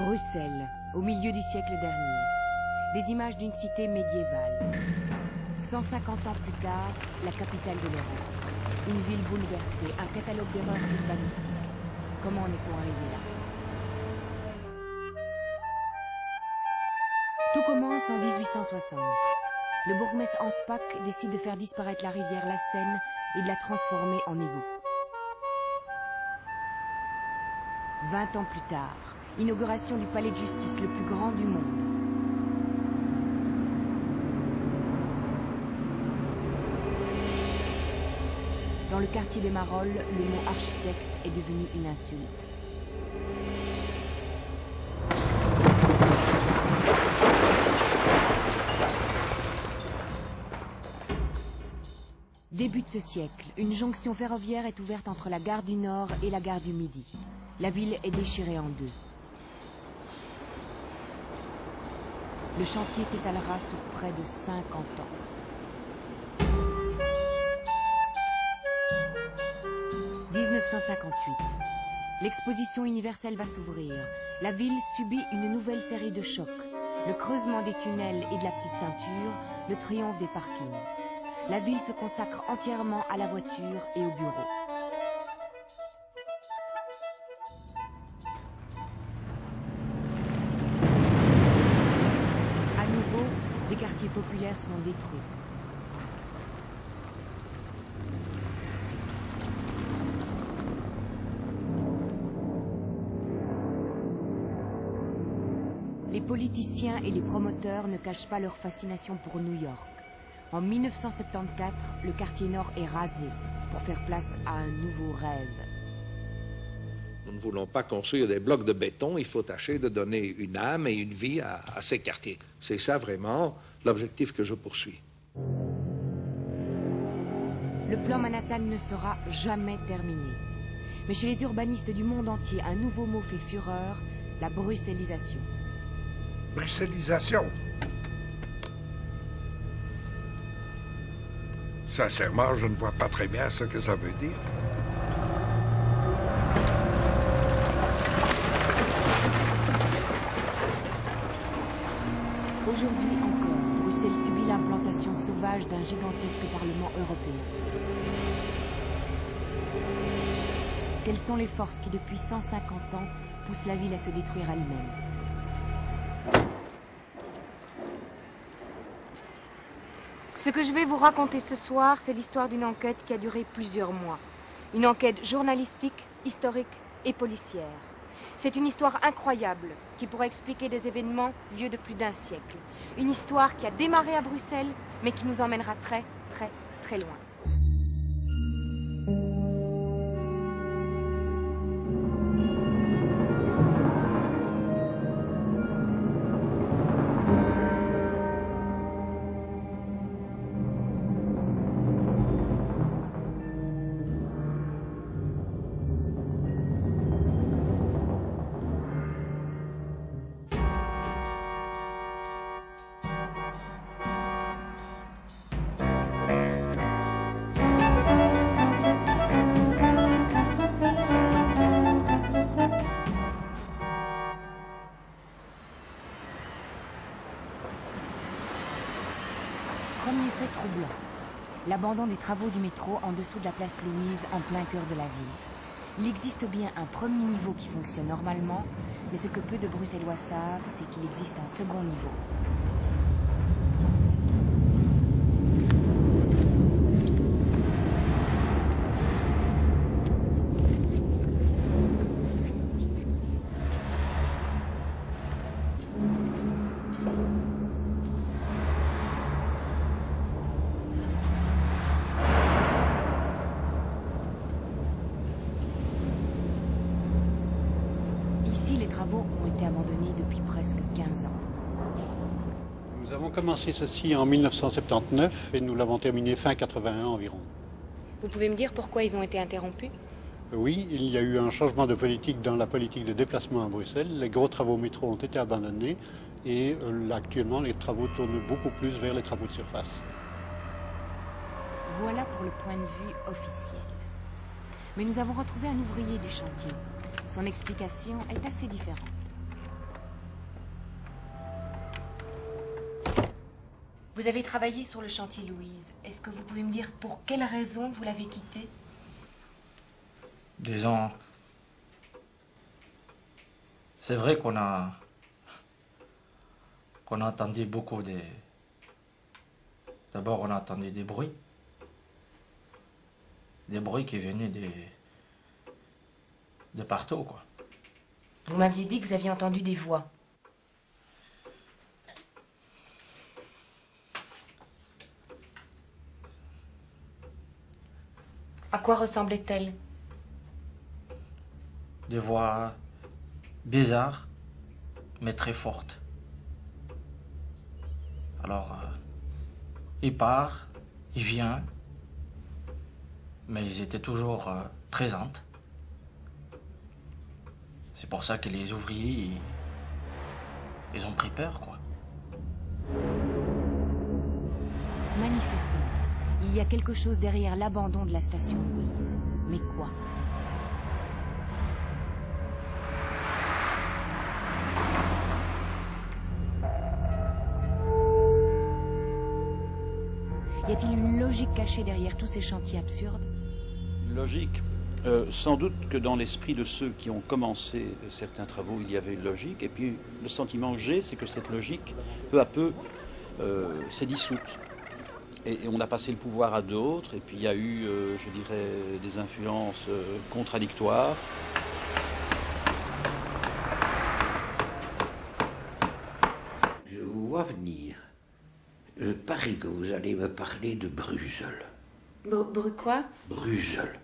Bruxelles, au milieu du siècle dernier. Les images d'une cité médiévale. 150 ans plus tard, la capitale de l'Europe. Une ville bouleversée, un catalogue d'erreurs urbanistiques. Comment en est-on arrivé là? Tout commence en 1860. Le bourgmestre Hans Spaak décide de faire disparaître la rivière la Seine et de la transformer en égout. 20 ans plus tard, inauguration du palais de justice le plus grand du monde. Dans le quartier des Marolles, le mot architecte est devenu une insulte. Début de ce siècle, une jonction ferroviaire est ouverte entre la gare du Nord et la gare du Midi. La ville est déchirée en deux. Le chantier s'étalera sur près de 50 ans. 1958. L'exposition universelle va s'ouvrir. La ville subit une nouvelle série de chocs. Le creusement des tunnels et de la petite ceinture, le triomphe des parkings. La ville se consacre entièrement à la voiture et au bureau. À nouveau, des quartiers populaires sont détruits. Les politiciens et les promoteurs ne cachent pas leur fascination pour New York. En 1974, le quartier nord est rasé pour faire place à un nouveau rêve. Nous ne voulons pas construire des blocs de béton, il faut tâcher de donner une âme et une vie à ces quartiers. C'est ça vraiment l'objectif que je poursuis. Le plan Manhattan ne sera jamais terminé. Mais chez les urbanistes du monde entier, un nouveau mot fait fureur, la bruxellisation. Bruxellisation? Sincèrement, je ne vois pas très bien ce que ça veut dire. Aujourd'hui encore, Bruxelles subit l'implantation sauvage d'un gigantesque Parlement européen. Quelles sont les forces qui, depuis 150 ans, poussent la ville à se détruire elle-même? Ce que je vais vous raconter ce soir, c'est l'histoire d'une enquête qui a duré plusieurs mois. Une enquête journalistique, historique et policière. C'est une histoire incroyable qui pourrait expliquer des événements vieux de plus d'un siècle. Une histoire qui a démarré à Bruxelles, mais qui nous emmènera très, très, très loin. Premier fait troublant, l'abandon des travaux du métro en dessous de la place Louise, en plein cœur de la ville. Il existe bien un premier niveau qui fonctionne normalement, mais ce que peu de Bruxellois savent, c'est qu'il existe un second niveau. Ici, les travaux ont été abandonnés depuis presque 15 ans. Nous avons commencé ceci en 1979 et nous l'avons terminé fin 81 environ. Vous pouvez me dire pourquoi ils ont été interrompus? Oui, il y a eu un changement de politique dans la politique de déplacement à Bruxelles. Les gros travaux métro ont été abandonnés et actuellement les travaux tournent beaucoup plus vers les travaux de surface. Voilà pour le point de vue officiel. Mais nous avons retrouvé un ouvrier du chantier. Son explication est assez différente. Vous avez travaillé sur le chantier Louise. Est-ce que vous pouvez me dire pour quelle raison vous l'avez quitté? Disons, c'est vrai qu'on a entendu beaucoup de... D'abord, on a entendu des bruits. Des bruits qui venaient de partout, quoi. Vous m'aviez dit que vous aviez entendu des voix. À quoi ressemblaient-elles? Des voix bizarres, mais très fortes. Alors, il part, il vient, mais ils étaient toujours présentes. C'est pour ça que les ouvriers, ils ont pris peur, quoi. Manifestement, il y a quelque chose derrière l'abandon de la station Louise. Mais quoi? Y a-t-il une logique cachée derrière tous ces chantiers absurdes? Logique. Sans doute que dans l'esprit de ceux qui ont commencé certains travaux, il y avait une logique. Et puis le sentiment que j'ai, c'est que cette logique, peu à peu, s'est dissoute. Et on a passé le pouvoir à d'autres. Et puis il y a eu, je dirais, des influences contradictoires. Je vous vois venir. Je parie que vous allez me parler de Bruxelles. Quoi? Bruxelles.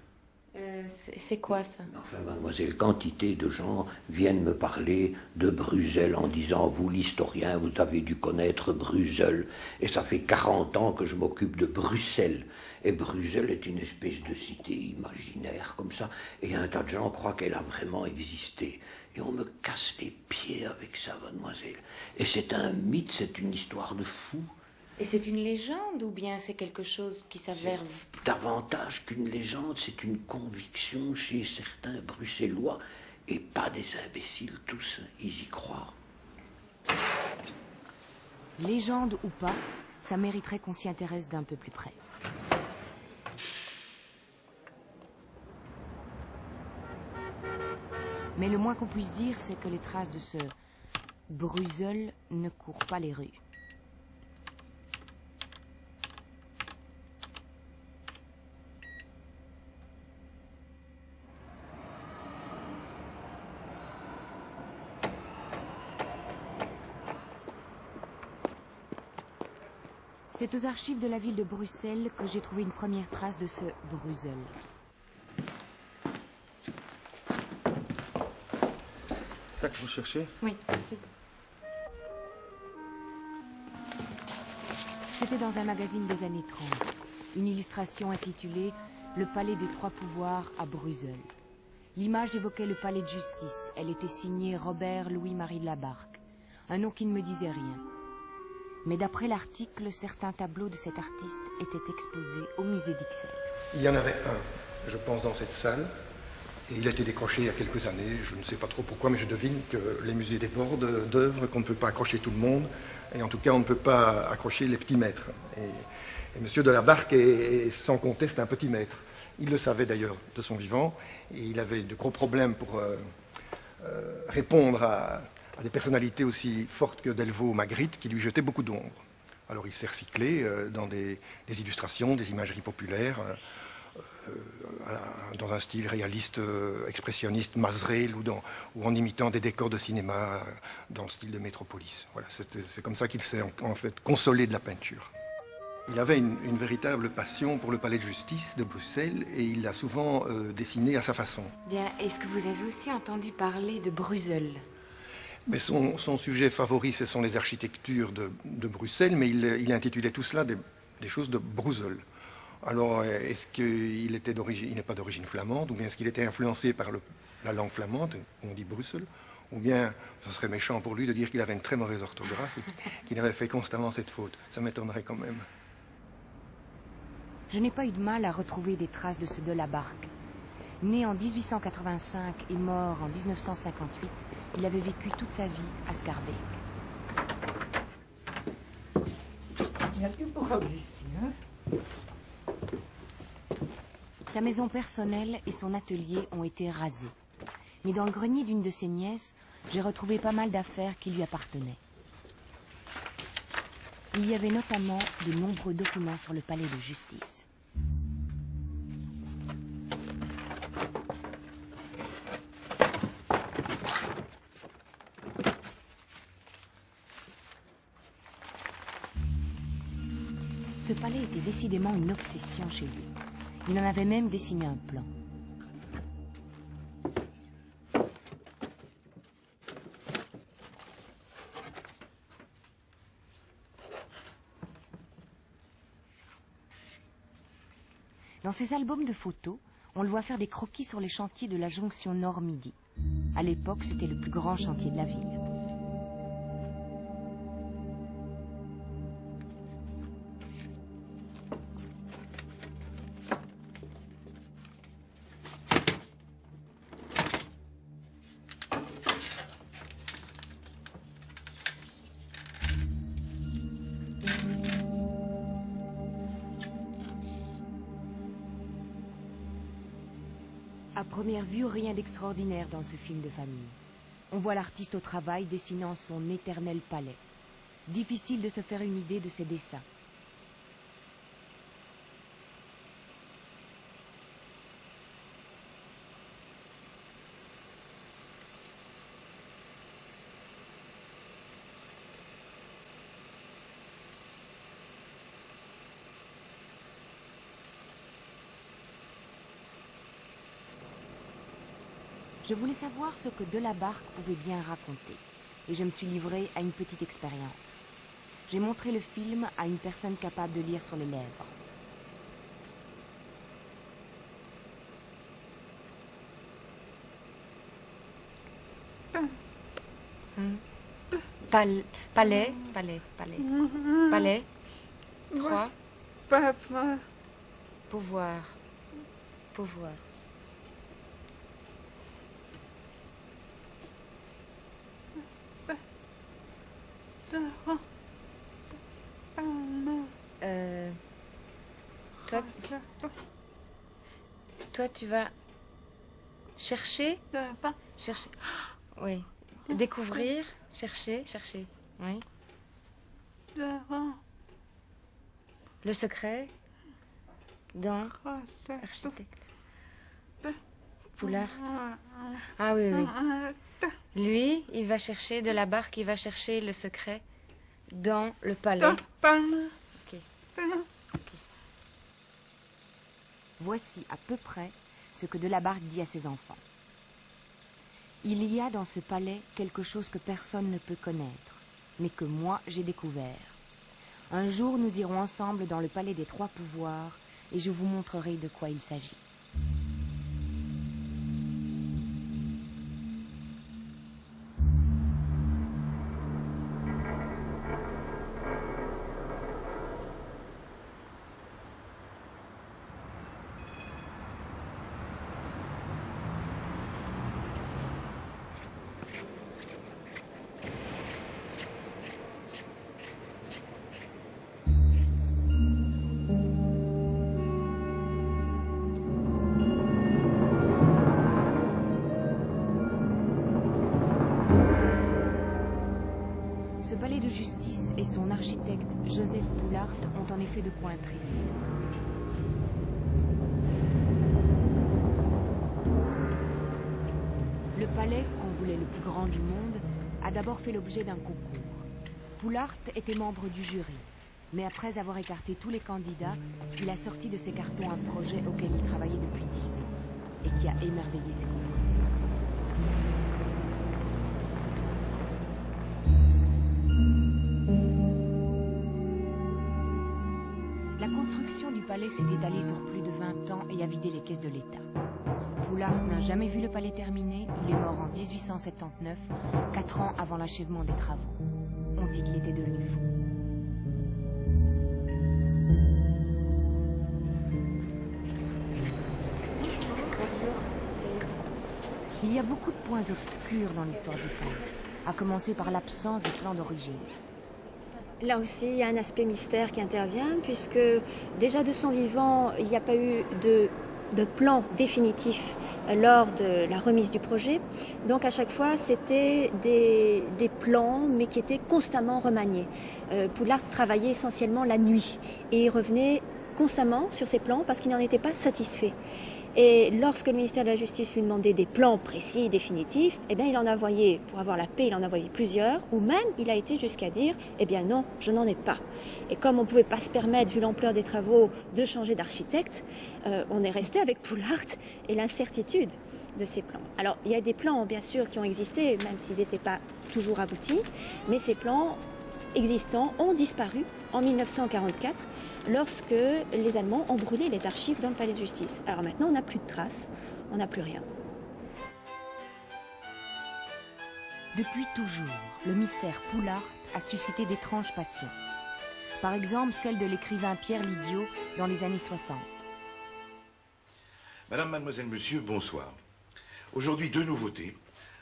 C'est quoi ça? Enfin, mademoiselle, quantité de gens viennent me parler de Bruxelles en disant, vous l'historien, vous avez dû connaître Bruxelles. Et ça fait 40 ans que je m'occupe de Bruxelles. Et Bruxelles est une espèce de cité imaginaire comme ça. Et un tas de gens croient qu'elle a vraiment existé. Et on me casse les pieds avec ça, mademoiselle. Et c'est un mythe, c'est une histoire de fou. Et c'est une légende ou bien c'est quelque chose qui s'avère... Davantage qu'une légende, c'est une conviction chez certains Bruxellois, et pas des imbéciles tous, ils y croient. Légende ou pas, ça mériterait qu'on s'y intéresse d'un peu plus près. Mais le moins qu'on puisse dire, c'est que les traces de ce Bruxelles ne courent pas les rues. C'est aux archives de la ville de Bruxelles que j'ai trouvé une première trace de ce Bruxelles. Ça que vous cherchez? Oui, merci. C'était dans un magazine des années 30. Une illustration intitulée « Le palais des trois pouvoirs à Bruxelles ». L'image évoquait le palais de justice. Elle était signée Robert Louis-Marie Labarque, un nom qui ne me disait rien. Mais d'après l'article, certains tableaux de cet artiste étaient exposés au musée d'Ixelles. Il y en avait un, je pense, dans cette salle. Et il a été décroché il y a quelques années. Je ne sais pas trop pourquoi, mais je devine que les musées débordent d'œuvres, qu'on ne peut pas accrocher tout le monde. Et en tout cas, on ne peut pas accrocher les petits maîtres. Et M. de Labarque est sans conteste un petit maître. Il le savait d'ailleurs de son vivant. Et il avait de gros problèmes pour répondre à des personnalités aussi fortes que Delvaux ou Magritte qui lui jetaient beaucoup d'ombre. Alors il s'est recyclé dans des illustrations, des imageries populaires, dans un style réaliste, expressionniste, Mazerel, ou en imitant des décors de cinéma dans le style de Métropolis. Voilà, c'est comme ça qu'il s'est en fait consolé de la peinture. Il avait une véritable passion pour le palais de justice de Bruxelles et il l'a souvent dessiné à sa façon. Bien, est-ce que vous avez aussi entendu parler de Bruxelles? Mais son sujet favori, ce sont les architectures de Bruxelles, mais il intitulait tout cela des choses de Bruxelles. Alors, est-ce qu'il était d'origine, il n'est pas d'origine flamande, ou bien est-ce qu'il était influencé par la langue flamande, on dit Bruxelles, ou bien ce serait méchant pour lui de dire qu'il avait une très mauvaise orthographe et qu'il avait fait constamment cette faute. Ça m'étonnerait quand même. Je n'ai pas eu de mal à retrouver des traces de ce de Labarque. Né en 1885 et mort en 1958, il avait vécu toute sa vie à Schaerbeek. Rien que pour ici, hein. Sa maison personnelle et son atelier ont été rasés. Mais dans le grenier d'une de ses nièces, j'ai retrouvé pas mal d'affaires qui lui appartenaient. Il y avait notamment de nombreux documents sur le palais de justice. Ce palais était décidément une obsession chez lui. Il en avait même dessiné un plan. Dans ses albums de photos, on le voit faire des croquis sur les chantiers de la jonction Nord-Midi. À l'époque, c'était le plus grand chantier de la ville. À première vue, rien d'extraordinaire dans ce film de famille. On voit l'artiste au travail dessinant son éternel palais. Difficile de se faire une idée de ses dessins. Je voulais savoir ce que Delabarque pouvait bien raconter, et je me suis livrée à une petite expérience. J'ai montré le film à une personne capable de lire sur les lèvres. Palais. 3. Pouvoir. Toi, tu vas chercher. Oui. Découvrir, chercher. Oui. Le secret dans architecte. Poulard. Ah oui. Lui, il va chercher Delabarque, il va chercher le secret dans le palais. Okay. Voici à peu près ce que Delabarque dit à ses enfants. Il y a dans ce palais quelque chose que personne ne peut connaître, mais que moi j'ai découvert. Un jour, nous irons ensemble dans le palais des trois pouvoirs et je vous montrerai de quoi il s'agit. Ce palais de justice et son architecte Joseph Poulard ont en effet de quoi intriguer. Le palais, qu'on voulait le plus grand du monde, a d'abord fait l'objet d'un concours. Poulard était membre du jury, mais après avoir écarté tous les candidats, il a sorti de ses cartons un projet auquel il travaillait depuis 10 ans et qui a émerveillé ses confrères. La construction du palais s'est étalée sur plus de 20 ans et a vidé les caisses de l'État. Poulard n'a jamais vu le palais terminé, il est mort en 1879, 4 ans avant l'achèvement des travaux. On dit qu'il était devenu fou. Il y a beaucoup de points obscurs dans l'histoire du peintre, à commencer par l'absence de plan d'origine. Là aussi, il y a un aspect mystère qui intervient, puisque déjà de son vivant, il n'y a pas eu de plan définitif lors de la remise du projet. Donc à chaque fois, c'était des plans, mais qui étaient constamment remaniés. Poulart travaillait essentiellement la nuit et il revenait constamment sur ces plans parce qu'il n'en était pas satisfait. Et lorsque le ministère de la Justice lui demandait des plans précis, définitifs, eh bien, il en envoyait, pour avoir la paix, il en envoyait plusieurs, ou même il a été jusqu'à dire, eh bien non, je n'en ai pas. Et comme on ne pouvait pas se permettre, vu l'ampleur des travaux, de changer d'architecte, on est resté avec Poulart et l'incertitude de ces plans. Alors, il y a des plans, bien sûr, qui ont existé, même s'ils n'étaient pas toujours aboutis, mais ces plans existants ont disparu en 1944, lorsque les Allemands ont brûlé les archives dans le palais de justice. Alors maintenant, on n'a plus de traces, on n'a plus rien. Depuis toujours, le mystère Poulart a suscité d'étranges passions. Par exemple, celle de l'écrivain Pierre Lidiot dans les années 60. Madame, mademoiselle, monsieur, bonsoir. Aujourd'hui, deux nouveautés.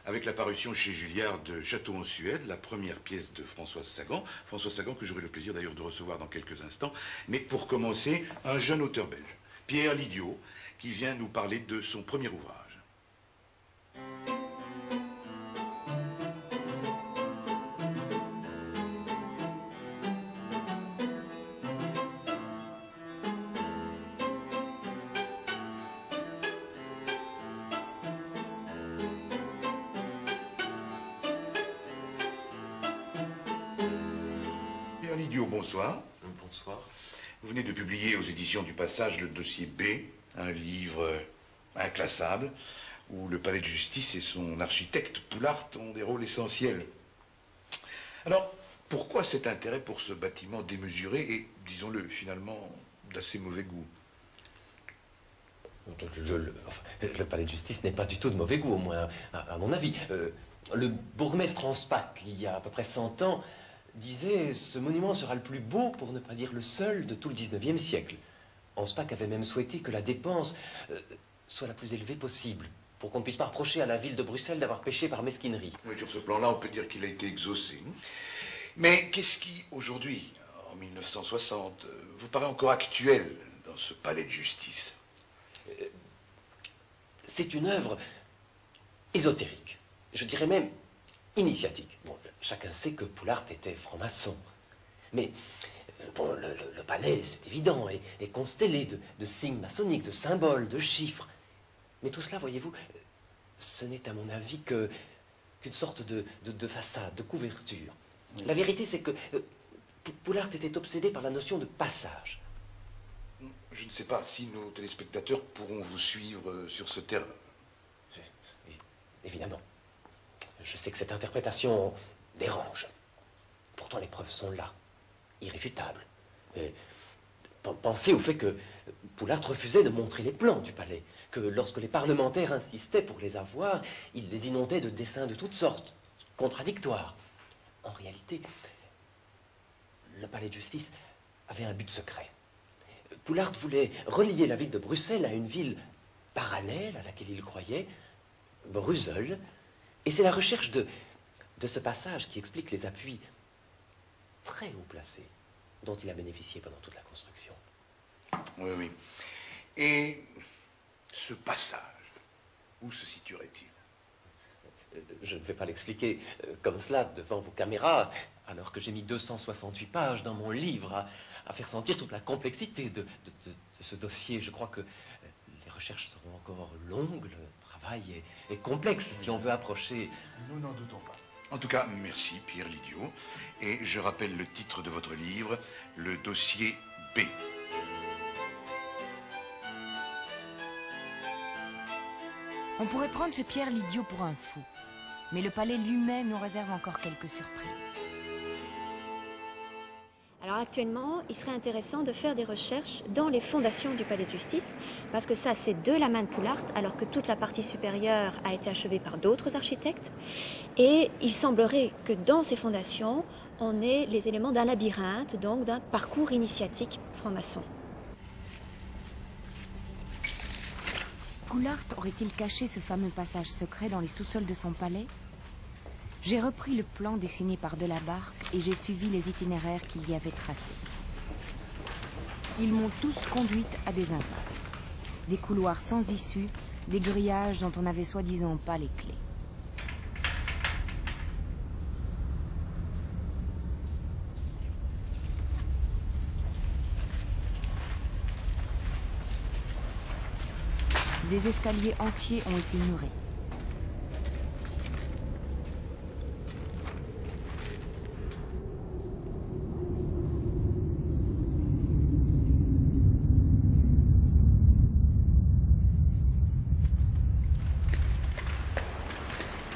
Avec la parution chez Julliard de Château en Suède, la première pièce de Françoise Sagan. Françoise Sagan que j'aurai le plaisir d'ailleurs de recevoir dans quelques instants. Mais pour commencer, un jeune auteur belge, Pierre Lidiot, qui vient nous parler de son premier ouvrage. Bonsoir. Bonsoir. Vous venez de publier aux éditions du Passage le dossier B, un livre inclassable, où le palais de justice et son architecte Poulart ont des rôles essentiels. Alors, pourquoi cet intérêt pour ce bâtiment démesuré et, disons-le, finalement, d'assez mauvais goût? Le palais de justice n'est pas du tout de mauvais goût, au moins à mon avis. Le bourgmestre Anspach, il y a à peu près 100 ans, disait « Ce monument sera le plus beau, pour ne pas dire le seul, de tout le 19e siècle ». Anspach avait même souhaité que la dépense soit la plus élevée possible, pour qu'on ne puisse pas reprocher à la ville de Bruxelles d'avoir péché par mesquinerie. Oui, sur ce plan-là, on peut dire qu'il a été exaucé. Mais qu'est-ce qui, aujourd'hui, en 1960, vous paraît encore actuel dans ce palais de justice? C'est une œuvre ésotérique, je dirais même initiatique. Bon, chacun sait que Poulart était franc-maçon. Mais bon, le palais, c'est évident, est constellé de signes maçonniques, de symboles, de chiffres. Mais tout cela, voyez-vous, ce n'est à mon avis qu'une sorte de façade, de couverture. La vérité, c'est que Poulart était obsédé par la notion de passage. Je ne sais pas si nos téléspectateurs pourront vous suivre sur ce terrain. Évidemment. Je sais que cette interprétation dérange. Pourtant, les preuves sont là, irréfutables. Pensez au fait que Poulart refusait de montrer les plans du palais, que lorsque les parlementaires insistaient pour les avoir, il les inondait de dessins de toutes sortes, contradictoires. En réalité, le palais de justice avait un but secret. Poulart voulait relier la ville de Bruxelles à une ville parallèle à laquelle il croyait, Bruxelles, et c'est la recherche de ce passage qui explique les appuis très haut placés dont il a bénéficié pendant toute la construction. Oui, oui. Et ce passage, où se situerait-il? Je ne vais pas l'expliquer comme cela devant vos caméras, alors que j'ai mis 268 pages dans mon livre à faire sentir toute la complexité de ce dossier. Je crois que les recherches seront encore longues, le travail est complexe si on veut approcher... Nous n'en doutons pas. En tout cas, merci Pierre Lidiot. Et je rappelle le titre de votre livre, le dossier B. On pourrait prendre ce Pierre Lidiot pour un fou, mais le palais lui-même nous réserve encore quelques surprises. Alors actuellement, il serait intéressant de faire des recherches dans les fondations du palais de justice, parce que ça, c'est de la main de Poulart, alors que toute la partie supérieure a été achevée par d'autres architectes. Et il semblerait que dans ces fondations, on ait les éléments d'un labyrinthe, donc d'un parcours initiatique franc-maçon. Poulart aurait-il caché ce fameux passage secret dans les sous-sols de son palais? J'ai repris le plan dessiné par Delabarque et j'ai suivi les itinéraires qu'il y avait tracés. Ils m'ont tous conduite à des impasses, des couloirs sans issue, des grillages dont on n'avait soi-disant pas les clés. Des escaliers entiers ont été murés.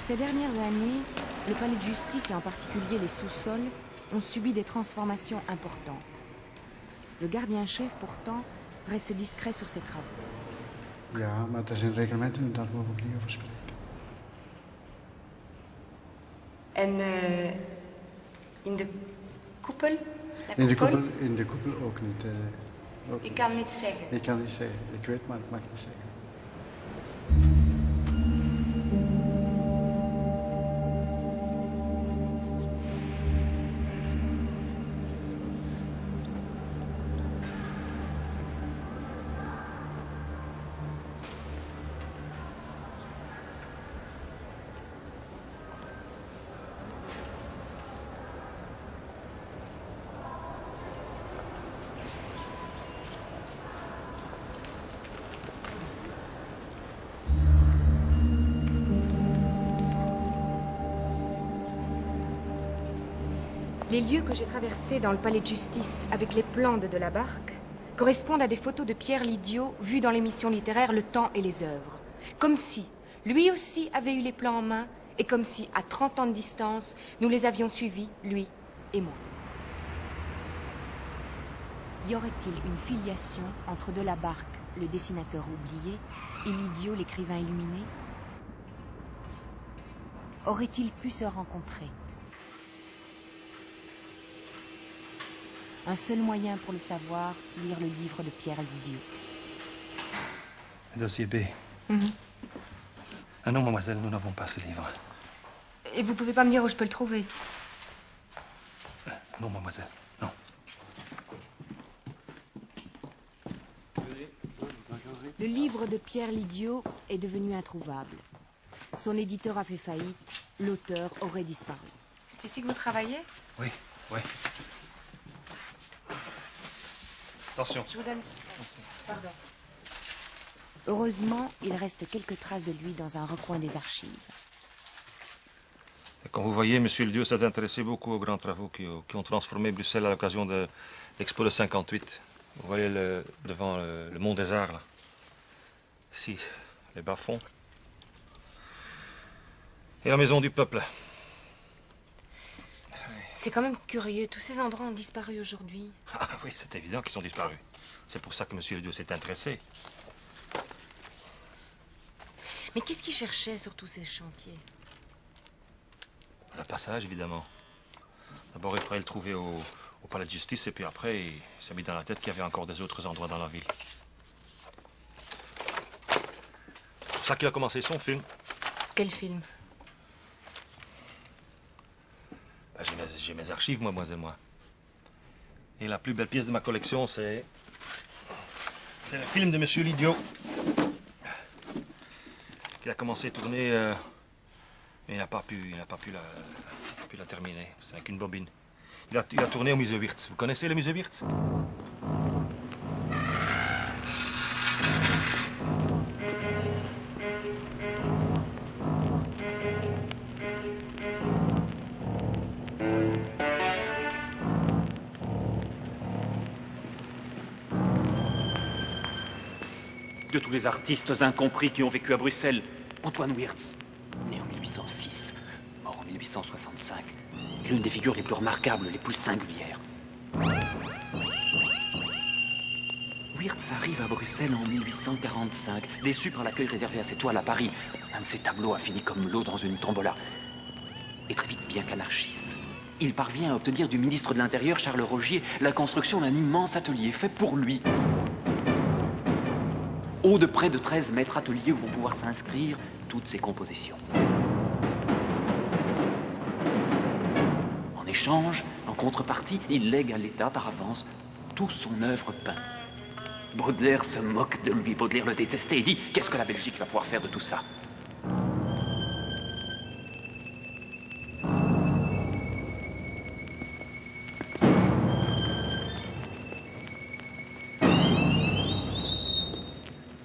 Ces dernières années, le palais de justice et en particulier les sous-sols ont subi des transformations importantes. Le gardien-chef, pourtant, reste discret sur ses travaux. Ja, maar het is in reglementen en daar mogen we niet over spreken. En in de koepel? In de koepel ook niet. Ook Ik kan niet zeggen. Ik kan niet zeggen. Ik weet, maar ik mag niet zeggen. Les lieux que j'ai traversés dans le palais de justice avec les plans de Delabarque correspondent à des photos de Pierre Lidiot vues dans l'émission littéraire Le Temps et les œuvres. Comme si, lui aussi avait eu les plans en main et comme si, à 30 ans de distance, nous les avions suivis, lui et moi. Y aurait-il une filiation entre Delabarque, le dessinateur oublié, et Lidiot, l'écrivain illuminé? Auraient-ils pu se rencontrer? Un seul moyen pour le savoir, lire le livre de Pierre Lidiot. Dossier B. Ah non, mademoiselle, nous n'avons pas ce livre. Et vous pouvez pas me dire où je peux le trouver? Non, mademoiselle, non. Le livre de Pierre Lidiot est devenu introuvable. Son éditeur a fait faillite, l'auteur aurait disparu. C'est ici que vous travaillez? Oui, oui. Attention. Je vous donne ça. Pardon. Heureusement, il reste quelques traces de lui dans un recoin des archives. Et comme vous voyez, M. Lidiot s'est intéressé beaucoup aux grands travaux qui ont transformé Bruxelles à l'occasion de l'Expo de 58. Vous voyez devant le Mont des Arts, là. Ici, les bas-fonds. Et la Maison du Peuple. C'est quand même curieux. Tous ces endroits ont disparu aujourd'hui. Ah oui, c'est évident qu'ils ont disparu. C'est pour ça que M. Lidiot s'est intéressé. Mais qu'est-ce qu'il cherchait sur tous ces chantiers? Le passage, évidemment. D'abord, il fallait le trouver au palais de justice, et puis après, il s'est mis dans la tête qu'il y avait encore des autres endroits dans la ville. C'est pour ça qu'il a commencé son film. Quel film? Ben, j'ai mes archives, moi. Et la plus belle pièce de ma collection, c'est le film de M. Lidiot. Qu'il a commencé à tourner, mais il n'a pas pu la terminer. C'est avec une bobine. Il a tourné au musée Wirtz. Vous connaissez le musée Wirtz? De tous les artistes incompris qui ont vécu à Bruxelles, Antoine Wirtz, né en 1806, mort en 1865, est l'une des figures les plus remarquables, les plus singulières. Wirtz arrive à Bruxelles en 1845, déçu par l'accueil réservé à ses toiles à Paris. Un de ses tableaux a fini comme l'eau dans une tombola. Et très vite, bien qu'anarchiste, il parvient à obtenir du ministre de l'Intérieur, Charles Rogier, la construction d'un immense atelier fait pour lui. Haut de près de 13 mètres, atelier où vont pouvoir s'inscrire toutes ses compositions. échange, en contrepartie, il lègue à l'État par avance toute son œuvre peinte. Baudelaire se moque de lui, Baudelaire le détestait et dit « Qu'est-ce que la Belgique va pouvoir faire de tout ça ?»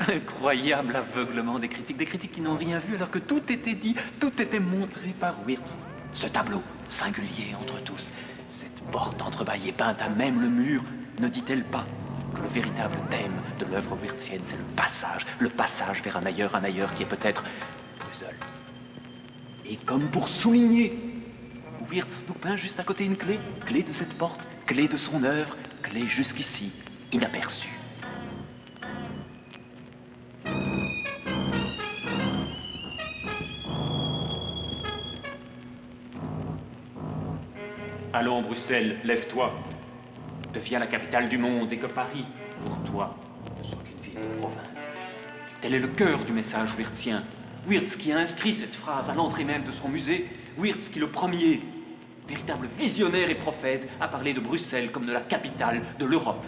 Incroyable aveuglement des critiques qui n'ont rien vu alors que tout était dit, tout était montré par Wiertz. Ce tableau, singulier entre tous, cette porte entrebâillée peinte à même le mur, ne dit-elle pas que le véritable thème de l'œuvre wirtzienne, c'est le passage vers un ailleurs qui est peut-être Bruxelles. Et comme pour souligner, Wiertz nous peint juste à côté une clé, clé de cette porte, clé de son œuvre, clé jusqu'ici inaperçue. Allons, Bruxelles, lève-toi. Deviens la capitale du monde et que Paris, pour toi, ne soit qu'une ville de province. Tel est le cœur du message wirtzien. Wiertz qui a inscrit cette phrase à l'entrée même de son musée, Wiertz qui le premier, véritable visionnaire et prophète, a parlé de Bruxelles comme de la capitale de l'Europe.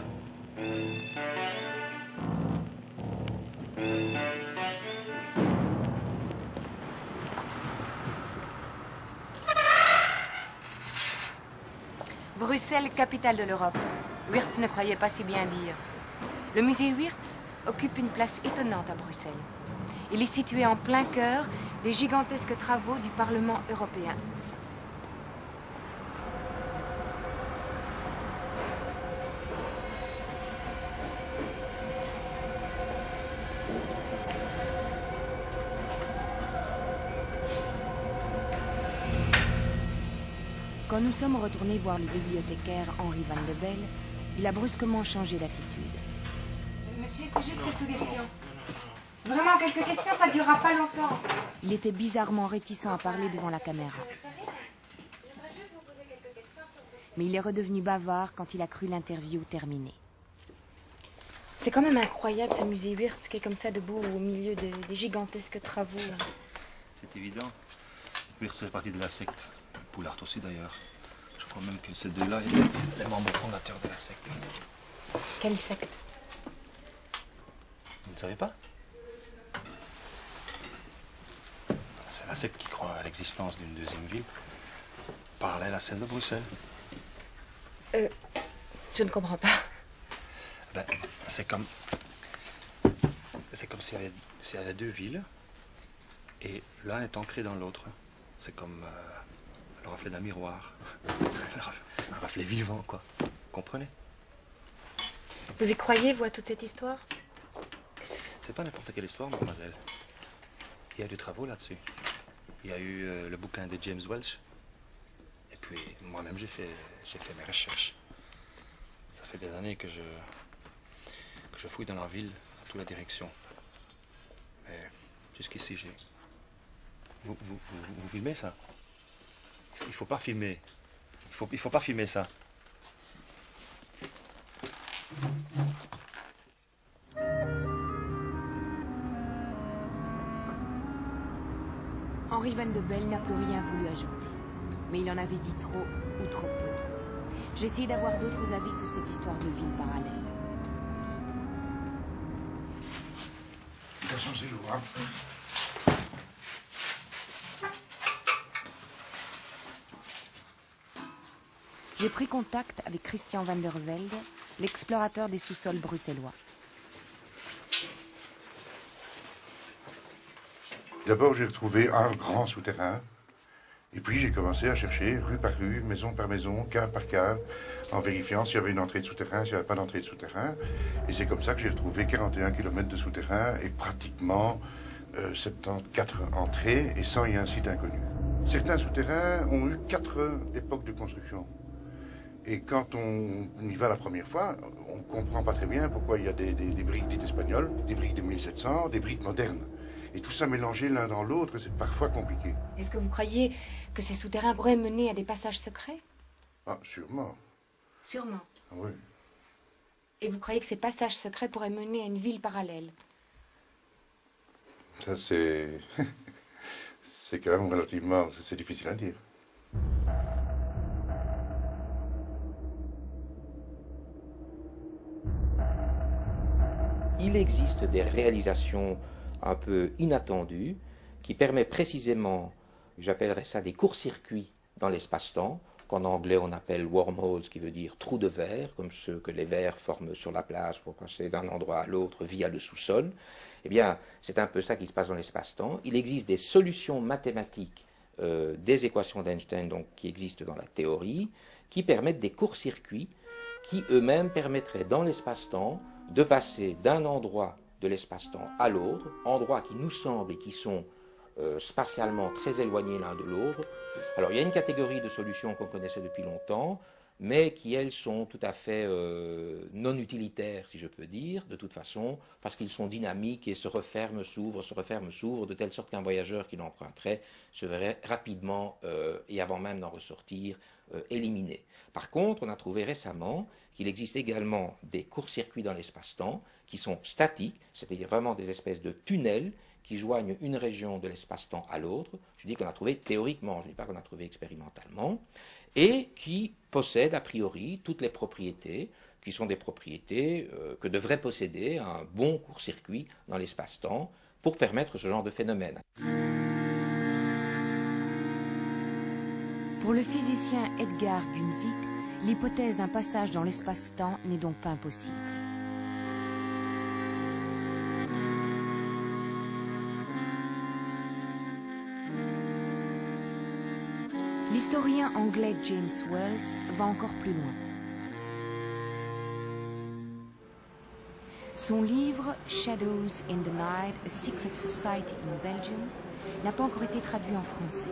Bruxelles, capitale de l'Europe. Wiertz ne croyait pas si bien dire. Le musée Wiertz occupe une place étonnante à Bruxelles. Il est situé en plein cœur des gigantesques travaux du Parlement européen. Quand nous sommes retournés voir le bibliothécaire Henri Van de Belle, il a brusquement changé d'attitude. Monsieur, c'est juste quelques questions. Vraiment, quelques questions, ça ne durera pas longtemps. Il était bizarrement réticent à parler devant la caméra. Mais il est redevenu bavard quand il a cru l'interview terminée. C'est quand même incroyable ce musée Wiertz qui est comme ça debout au milieu des gigantesques travaux. C'est évident. Wiertz fait partie de la secte. Poulart aussi d'ailleurs. Je crois même que ces deux-là étaient les membres fondateurs de la secte. Quelle secte? Vous ne savez pas? C'est la secte qui croit à l'existence d'une deuxième ville, parallèle à celle de Bruxelles. Je ne comprends pas. Ben, c'est comme s'il y avait deux villes, et l'un est ancré dans l'autre. C'est comme le reflet d'un miroir. Un reflet vivant, quoi. Vous comprenez? Vous y croyez, vous, à toute cette histoire? C'est pas n'importe quelle histoire, mademoiselle. Il y a des travaux là-dessus. Il y a eu le bouquin de James Welch. Et puis, moi-même, j'ai fait mes recherches. Ça fait des années que je fouille dans la ville, à toute la direction. Mais jusqu'ici, j'ai... Vous filmez ça? Il faut pas filmer. Il faut pas filmer ça. Henri Van de Belle n'a plus rien voulu ajouter. Mais il en avait dit trop ou trop peu. J'ai essayé d'avoir d'autres avis sur cette histoire de ville parallèle. De toute façon, c'est lourd, hein. J'ai pris contact avec Christian van der Velde, l'explorateur des sous-sols bruxellois. D'abord, j'ai retrouvé un grand souterrain. Et puis, j'ai commencé à chercher rue par rue, maison par maison, cave par cave, en vérifiant s'il y avait une entrée de souterrain, s'il n'y avait pas d'entrée de souterrain. Et c'est comme ça que j'ai retrouvé 41 km de souterrain et pratiquement 74 entrées et 101 sites inconnus. Certains souterrains ont eu 4 époques de construction. Et quand on y va la première fois, on ne comprend pas très bien pourquoi il y a des briques dites espagnoles, des briques de 1700, des briques modernes. Et tout ça mélangé l'un dans l'autre, c'est parfois compliqué. Est-ce que vous croyez que ces souterrains pourraient mener à des passages secrets? Ah, sûrement. Sûrement. Oui. Et vous croyez que ces passages secrets pourraient mener à une ville parallèle? Ça, c'est... c'est quand même relativement... c'est difficile à dire. il existe des réalisations un peu inattendues qui permettent précisément, j'appellerais ça des courts-circuits dans l'espace-temps, qu'en anglais on appelle wormholes, qui veut dire trous de verre, comme ceux que les vers forment sur la plage pour passer d'un endroit à l'autre via le sous-sol. Eh bien, c'est un peu ça qui se passe dans l'espace-temps. Il existe des solutions mathématiques des équations d'Einstein, donc qui existent dans la théorie, qui permettent des courts-circuits qui eux-mêmes permettraient dans l'espace-temps de passer d'un endroit de l'espace-temps à l'autre, endroits qui nous semblent et qui sont spatialement très éloignés l'un de l'autre. Alors il y a une catégorie de solutions qu'on connaissait depuis longtemps, mais qui elles sont tout à fait non utilitaires, si je peux dire, de toute façon, parce qu'ils sont dynamiques et se referment, s'ouvrent, de telle sorte qu'un voyageur qui l'emprunterait se verrait rapidement, et avant même d'en ressortir, éliminé. Par contre, on a trouvé récemment qu'il existe également des courts-circuits dans l'espace-temps qui sont statiques, c'est-à-dire vraiment des espèces de tunnels qui joignent une région de l'espace-temps à l'autre. Je dis qu'on a trouvé théoriquement, je ne dis pas qu'on a trouvé expérimentalement, et qui possèdent a priori toutes les propriétés qui sont des propriétés que devrait posséder un bon court-circuit dans l'espace-temps pour permettre ce genre de phénomène. Pour le physicien Edgar Günzig, l'hypothèse d'un passage dans l'espace-temps n'est donc pas impossible. L'historien anglais James Wells va encore plus loin. Son livre « Shadows in the Night, a Secret Society in Belgium » n'a pas encore été traduit en français.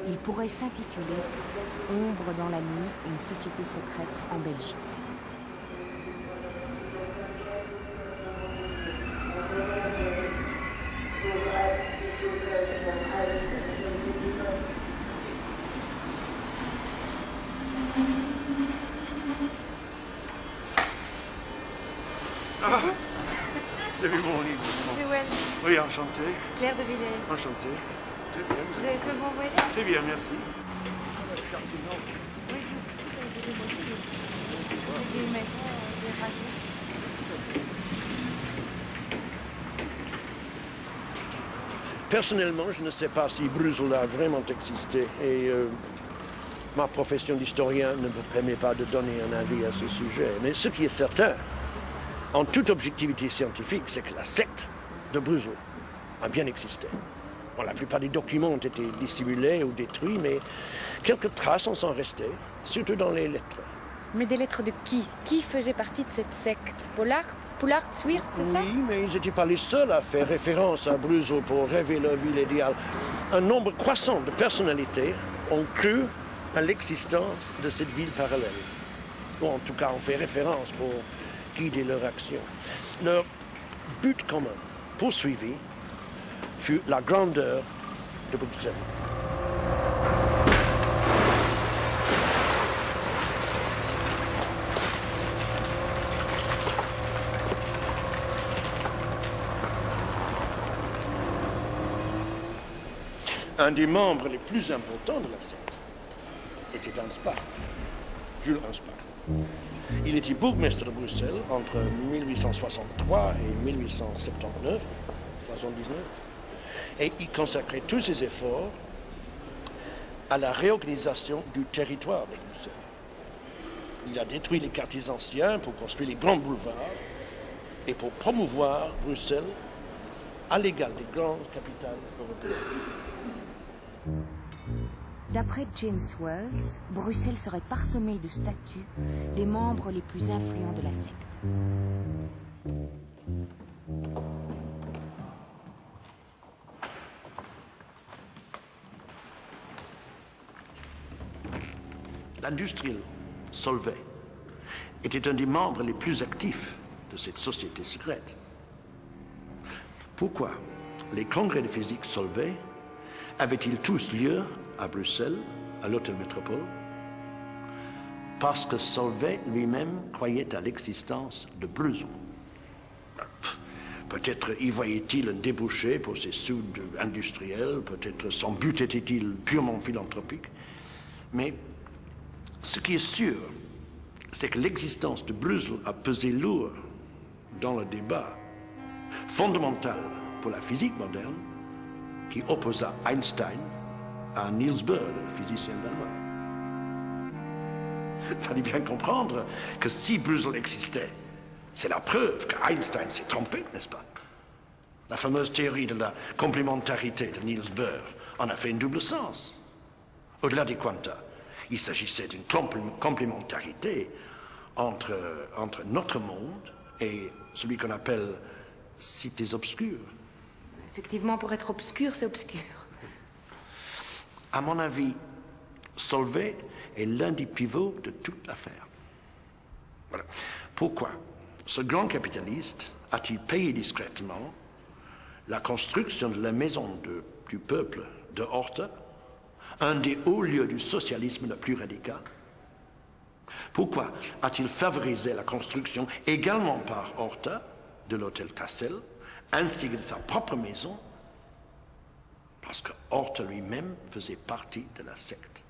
Il pourrait s'intituler « Ombre dans la nuit, une société secrète en Belgique ». Ah, j'ai vu mon livre. Monsieur Wells. Oui, enchanté. Claire de Villers. Enchanté. Très bien. Vous avez fait le bon voyage? Très bien, merci. Oui, des maisons, des radios. Personnellement, je ne sais pas si Brussels a vraiment existé et ma profession d'historien ne me permet pas de donner un avis à ce sujet. Mais ce qui est certain, en toute objectivité scientifique, c'est que la secte de Brussels a bien existé. Bon, la plupart des documents ont été dissimulés ou détruits, mais quelques traces en sont restées, surtout dans les lettres. Mais des lettres de qui? Qui faisait partie de cette secte? Poulart, Swirt, c'est ça? Oui, mais ils n'étaient pas les seuls à faire référence à Brussels pour rêver leur ville idéale. Un nombre croissant de personnalités ont cru à l'existence de cette ville parallèle. Ou en tout cas, ont fait référence pour guider leur action. Leur but commun poursuivi fut la grandeur de Bruxelles. Un des membres les plus importants de la secte était Anspach, Jules Anspach. Il était bourgmestre de Bruxelles entre 1863 et 1879, et il consacrait tous ses efforts à la réorganisation du territoire de Bruxelles. Il a détruit les quartiers anciens pour construire les grands boulevards et pour promouvoir Bruxelles à l'égal des grandes capitales européennes. D'après James Wells, Bruxelles serait parsemée de statues des membres les plus influents de la secte. L'industriel Solvay était un des membres les plus actifs de cette société secrète. Pourquoi les congrès de physique Solvay avaient-ils tous lieu à Bruxelles, à l'Hôtel Métropole? Parce que Solvay lui-même croyait à l'existence de Bruxelles. Peut-être y voyait-il un débouché pour ses soudes industriels, peut-être son but était-il purement philanthropique, mais ce qui est sûr, c'est que l'existence de Bruxelles a pesé lourd dans le débat fondamentale pour la physique moderne qui opposa Einstein à Niels Bohr, le physicien danois. Il fallait bien comprendre que si Bruegel existait, c'est la preuve qu'Einstein s'est trompé, n'est-ce pas? La fameuse théorie de la complémentarité de Niels Bohr en a fait un double sens. Au-delà des quanta, il s'agissait d'une complémentarité entre notre monde et celui qu'on appelle cités obscures. Effectivement, pour être obscur, c'est obscur. À mon avis, Solvay est l'un des pivots de toute l'affaire. Voilà. Pourquoi ce grand capitaliste a-t-il payé discrètement la construction de la maison du peuple de Horta, un des hauts lieux du socialisme le plus radical? Pourquoi a-t-il favorisé la construction également par Horta de l'hôtel Cassel, ainsi que de sa propre maison? Parce que Horta lui-même faisait partie de la secte.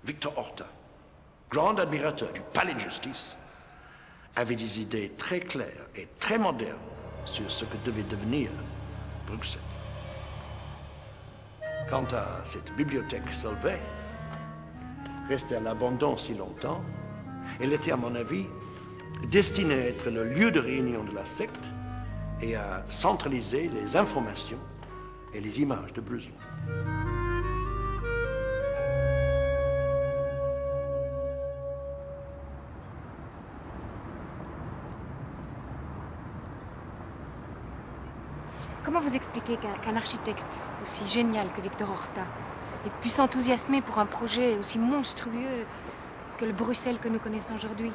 Victor Horta, grand admirateur du palais de justice, avait des idées très claires et très modernes sur ce que devait devenir Bruxelles. Quant à cette bibliothèque Solvay, restée à l'abandon si longtemps, elle était, à mon avis, destinée à être le lieu de réunion de la secte et à centraliser les informations et les images de Bruegel. Comment vous expliquez qu'un architecte aussi génial que Victor Horta ait pu s'enthousiasmer pour un projet aussi monstrueux que le Bruxelles que nous connaissons aujourd'hui?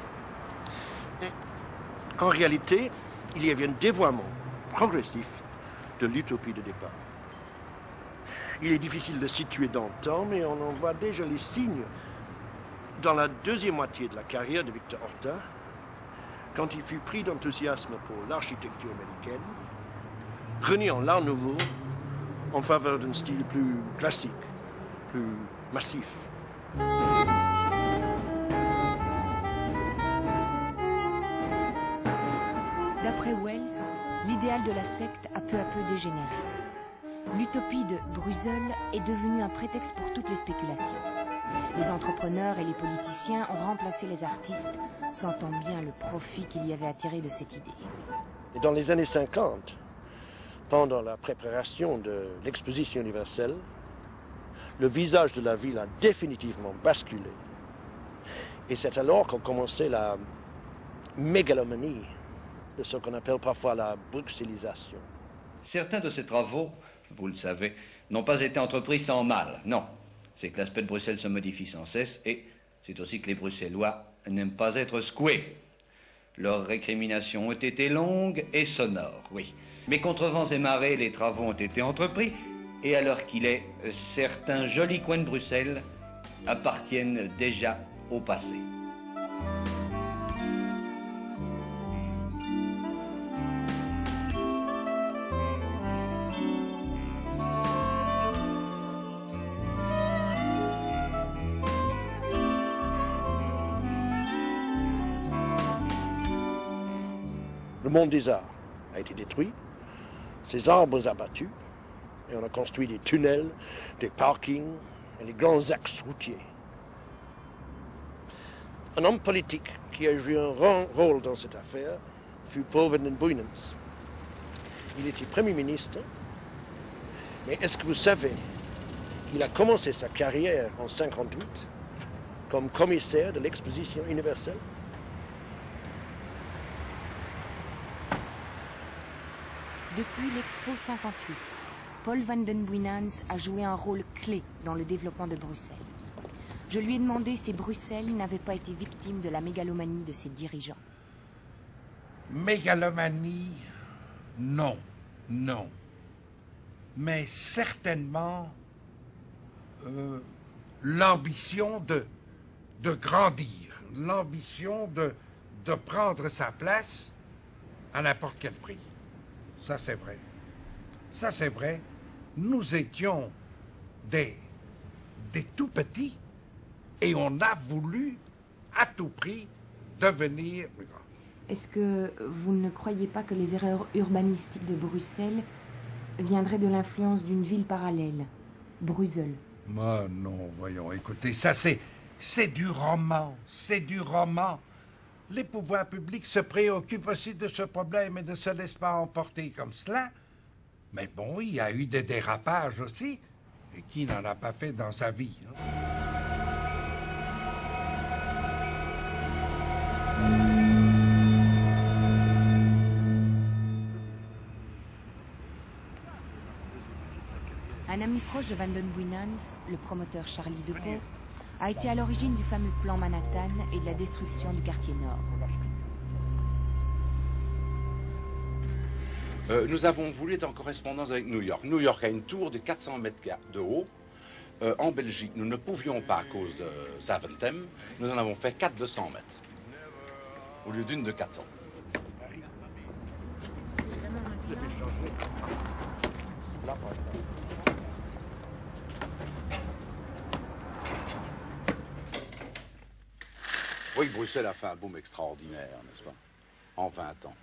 En réalité, il y avait un dévoiement progressif de l'utopie de départ. Il est difficile de situer dans le temps, mais on en voit déjà les signes dans la deuxième moitié de la carrière de Victor Horta, quand il fut pris d'enthousiasme pour l'architecture américaine, reniant l'art nouveau en faveur d'un style plus classique, plus massif. D'après Wells, l'idéal de la secte a peu à peu dégénéré. L'utopie de Bruegel est devenue un prétexte pour toutes les spéculations. Les entrepreneurs et les politiciens ont remplacé les artistes, sentant bien le profit qu'il y avait à tirer de cette idée. Et dans les années 50, pendant la préparation de l'exposition universelle, le visage de la ville a définitivement basculé. Et c'est alors qu'a commencé la mégalomanie de ce qu'on appelle parfois la bruxellisation. Certains de ces travaux, vous le savez, n'ont pas été entrepris sans mal, non. C'est que l'aspect de Bruxelles se modifie sans cesse et c'est aussi que les Bruxellois n'aiment pas être secoués. Leurs récriminations ont été longues et sonores, oui. Mais contre vents et marées, les travaux ont été entrepris et à l'heure qu'il est, certains jolis coins de Bruxelles appartiennent déjà au passé. Le monde des arts a été détruit, ses arbres abattus, et on a construit des tunnels, des parkings et des grands axes routiers. Un homme politique qui a joué un grand rôle dans cette affaire fut Paul van den Boeynants. Il était Premier ministre, mais est-ce que vous savez qu'il a commencé sa carrière en 1958 comme commissaire de l'exposition universelle? Depuis l'Expo 58, Paul van den Boeynants a joué un rôle clé dans le développement de Bruxelles. Je lui ai demandé si Bruxelles n'avait pas été victime de la mégalomanie de ses dirigeants. Mégalomanie, non, non. Mais certainement l'ambition de grandir, l'ambition de prendre sa place à n'importe quel prix. Ça, c'est vrai. Ça, c'est vrai. Nous étions des tout petits et on a voulu, à tout prix, devenir plus grands. Est-ce que vous ne croyez pas que les erreurs urbanistiques de Bruxelles viendraient de l'influence d'une ville parallèle, Bruxelles? Mais non, voyons, écoutez, ça c'est du roman, c'est du roman. Les pouvoirs publics se préoccupent aussi de ce problème et ne se laissent pas emporter comme cela. Mais bon, il y a eu des dérapages aussi. Et qui n'en a pas fait dans sa vie, hein? Un ami proche de Van den Boeynants, le promoteur Charlie Depot, a été à l'origine du fameux plan Manhattan et de la destruction du quartier nord. Nous avons voulu être en correspondance avec New York. New York a une tour de 400 mètres de haut. En Belgique, nous ne pouvions pas à cause de Zaventem. Nous en avons fait 4 de 100 mètres, au lieu d'une de 400. Oui, Bruxelles a fait un boom extraordinaire, n'est-ce pas? En 20 ans.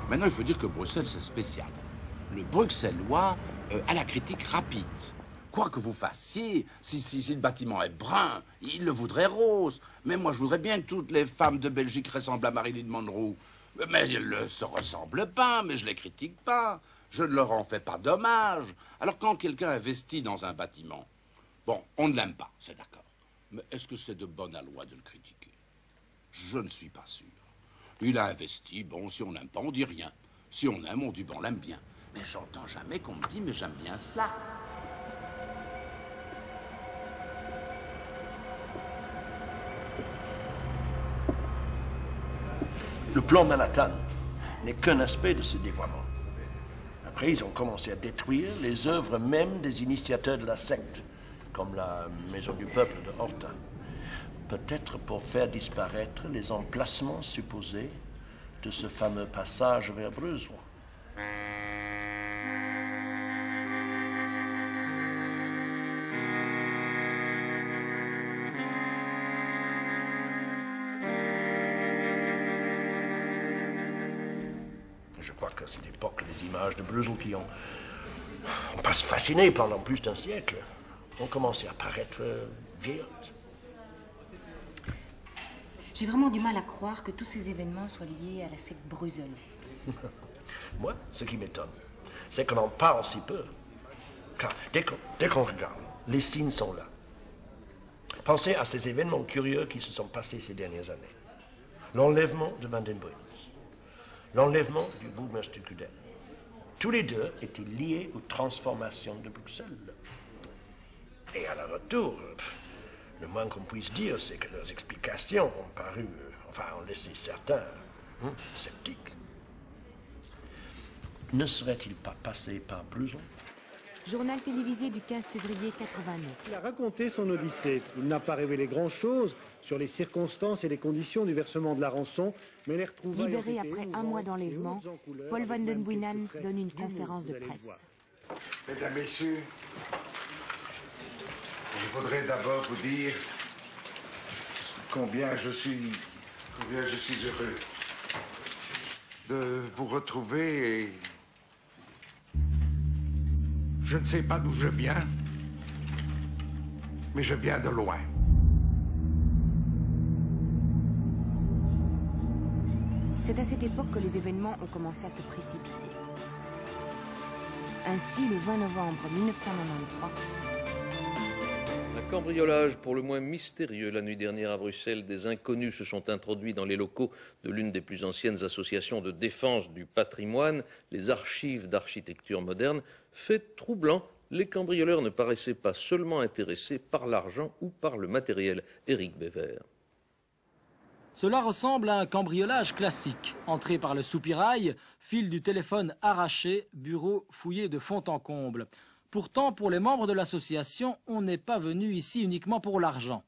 Maintenant, il faut dire que Bruxelles, c'est spécial. Le Bruxellois a la critique rapide. Quoi que vous fassiez, si le bâtiment est brun, il le voudrait rose. Mais moi, je voudrais bien que toutes les femmes de Belgique ressemblent à Marilyn Monroe. Mais elles ne se ressemblent pas, mais je les critique pas. Je ne leur en fais pas dommage. Alors quand quelqu'un investit dans un bâtiment, bon, on ne l'aime pas, c'est d'accord. Mais est-ce que c'est de bonne loi de le critiquer? Je ne suis pas sûr. Il a investi, bon, si on n'aime pas, on dit rien. Si on aime, on dit bon, on l'aime bien. Mais j'entends jamais qu'on me dise, mais j'aime bien cela. Le plan Manhattan n'est qu'un aspect de ce dévoiement. Après, ils ont commencé à détruire les œuvres même des initiateurs de la secte, comme la Maison du Peuple de Horta. Peut-être pour faire disparaître les emplacements supposés de ce fameux passage vers Bruxelles. Je crois qu'à cette époque, les images de Bruxelles qui ont pas se fasciné pendant plus d'un siècle, ont commencé à paraître vieillottes. J'ai vraiment du mal à croire que tous ces événements soient liés à la secte Bruxelles. Moi, ce qui m'étonne, c'est qu'on en parle si peu. Car dès qu'on regarde, les signes sont là. Pensez à ces événements curieux qui se sont passés ces dernières années. L'enlèvement de Van den Boeynants, l'enlèvement du bourgmestre Kudel. Tous les deux étaient liés aux transformations de Bruxelles. Et à leur retour, le moins qu'on puisse dire, c'est que leurs explications ont paru, ont laissé certains sceptiques. Ne serait-il pas passé par Bruxelles? Journal télévisé du 15 février 89. Il a raconté son odyssée. Il n'a pas révélé grand-chose sur les circonstances et les conditions du versement de la rançon, mais les retrouvailles... Libéré après un mois d'enlèvement, Paul Van den Boeynants donne une conférence de presse. Mesdames, Messieurs, je voudrais d'abord vous dire combien je suis heureux de vous retrouver et je ne sais pas d'où je viens, mais je viens de loin. C'est à cette époque que les événements ont commencé à se précipiter. Ainsi, le 20 novembre 1993, un cambriolage pour le moins mystérieux la nuit dernière à Bruxelles. Des inconnus se sont introduits dans les locaux de l'une des plus anciennes associations de défense du patrimoine, les archives d'architecture moderne. Fait troublant, les cambrioleurs ne paraissaient pas seulement intéressés par l'argent ou par le matériel. Éric Bévert. Cela ressemble à un cambriolage classique. Entrée par le soupirail, fil du téléphone arraché, bureau fouillé de fond en comble. Pourtant, pour les membres de l'association, on n'est pas venu ici uniquement pour l'argent.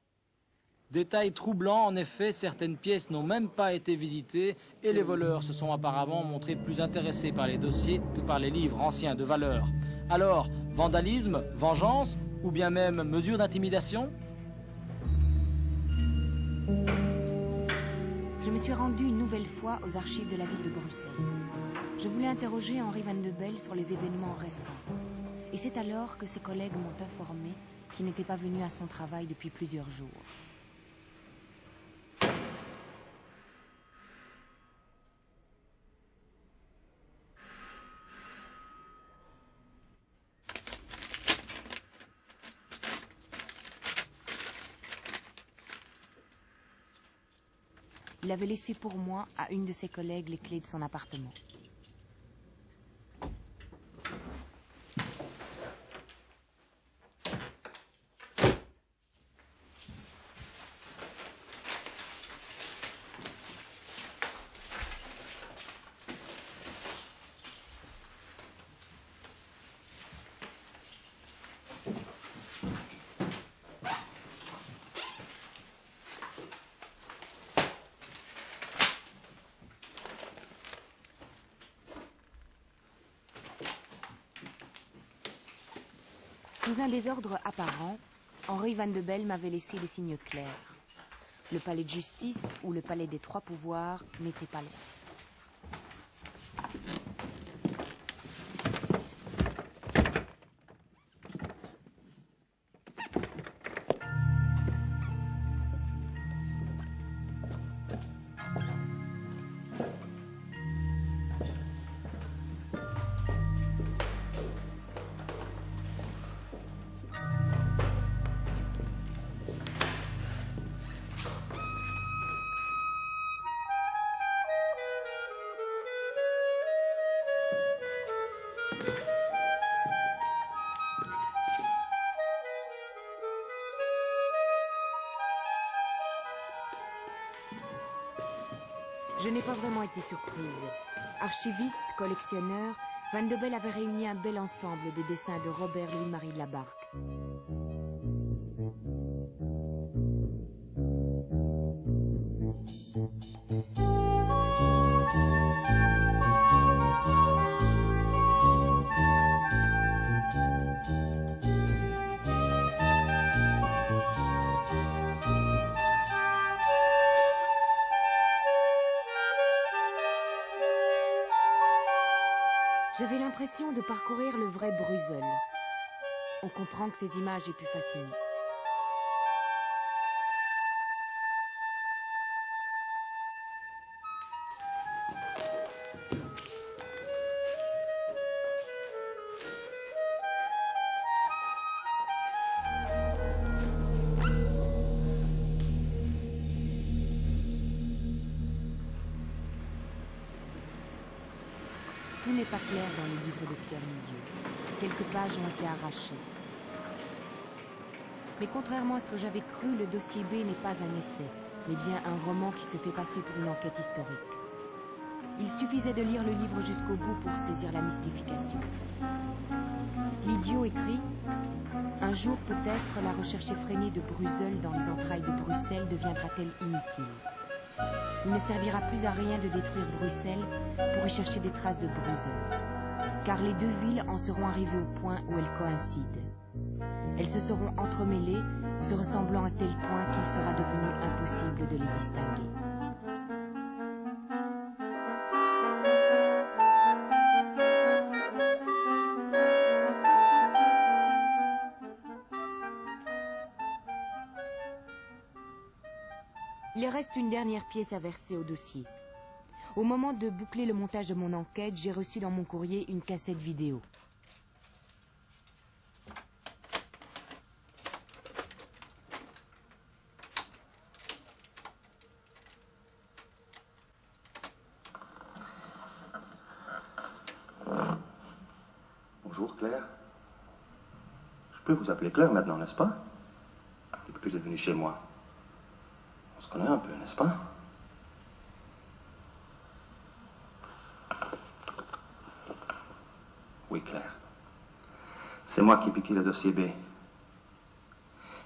Détail troublant, en effet, certaines pièces n'ont même pas été visitées et les voleurs se sont apparemment montrés plus intéressés par les dossiers que par les livres anciens de valeur. Alors, vandalisme, vengeance ou bien même mesure d'intimidation? Je me suis rendue une nouvelle fois aux archives de la ville de Bruxelles. Je voulais interroger Henri Van de Belle sur les événements récents. Et c'est alors que ses collègues m'ont informé qu'il n'était pas venu à son travail depuis plusieurs jours. Il avait laissé pour moi à une de ses collègues les clés de son appartement. Sous un désordre apparent, Henri Van de Belle m'avait laissé des signes clairs. Le palais de justice ou le palais des trois pouvoirs n'était pas loin. Je n'ai pas vraiment été surprise. Archiviste, collectionneur, Van de Belle avait réuni un bel ensemble de dessins de Robert Louis-Marie de la Barque. J'avais l'impression de parcourir le vrai Bruxelles. On comprend que ces images aient pu fasciner. Tout n'est pas clair dans les livres de Pierre Midieu. Quelques pages ont été arrachées. Mais contrairement à ce que j'avais cru, le dossier B n'est pas un essai, mais bien un roman qui se fait passer pour une enquête historique. Il suffisait de lire le livre jusqu'au bout pour saisir la mystification. L'idiot écrit « Un jour peut-être la recherche effrénée de Bruxelles dans les entrailles de Bruxelles deviendra-t-elle inutile. Il ne servira plus à rien de détruire Bruxelles pour y chercher des traces de Bruxelles, car les deux villes en seront arrivées au point où elles coïncident. Elles se seront entremêlées, se ressemblant à tel point qu'il sera devenu impossible de les distinguer. Il reste une dernière pièce à verser au dossier. Au moment de boucler le montage de mon enquête, j'ai reçu dans mon courrier une cassette vidéo. Bonjour Claire. Je peux vous appeler Claire maintenant, n'est-ce pas? Depuis que vous êtes venue chez moi. On se connaît un peu, n'est-ce pas? Oui, Claire. C'est moi qui ai piqué le dossier B.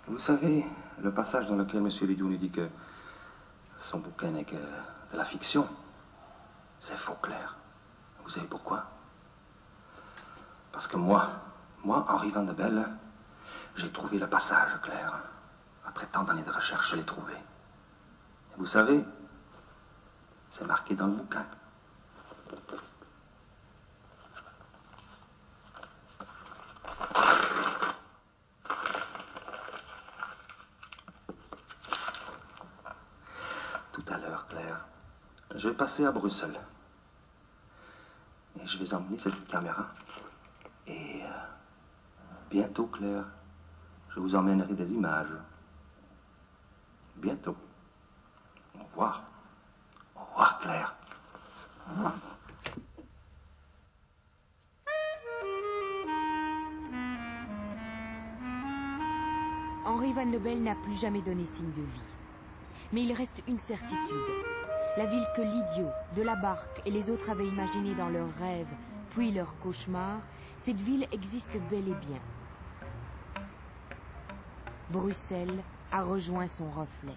Vous savez, le passage dans lequel M. Ledoux nous dit que son bouquin n'est que de la fiction, c'est faux, Claire. Vous savez pourquoi? Parce que moi, Henri Van de Belle, j'ai trouvé le passage, Claire. Après tant d'années de recherche, je l'ai trouvé. Et vous savez, c'est marqué dans le bouquin. Tout à l'heure, Claire, je vais passer à Bruxelles. Et je vais emmener cette caméra. Et bientôt, Claire, je vous emmènerai des images. Bientôt. Au revoir. Au revoir, Claire. Au revoir. Henri Van de Belle n'a plus jamais donné signe de vie. Mais il reste une certitude. La ville que l'idiot, de la barque et les autres avaient imaginée dans leurs rêves, puis leurs cauchemars, cette ville existe bel et bien. Bruxelles a rejoint son reflet.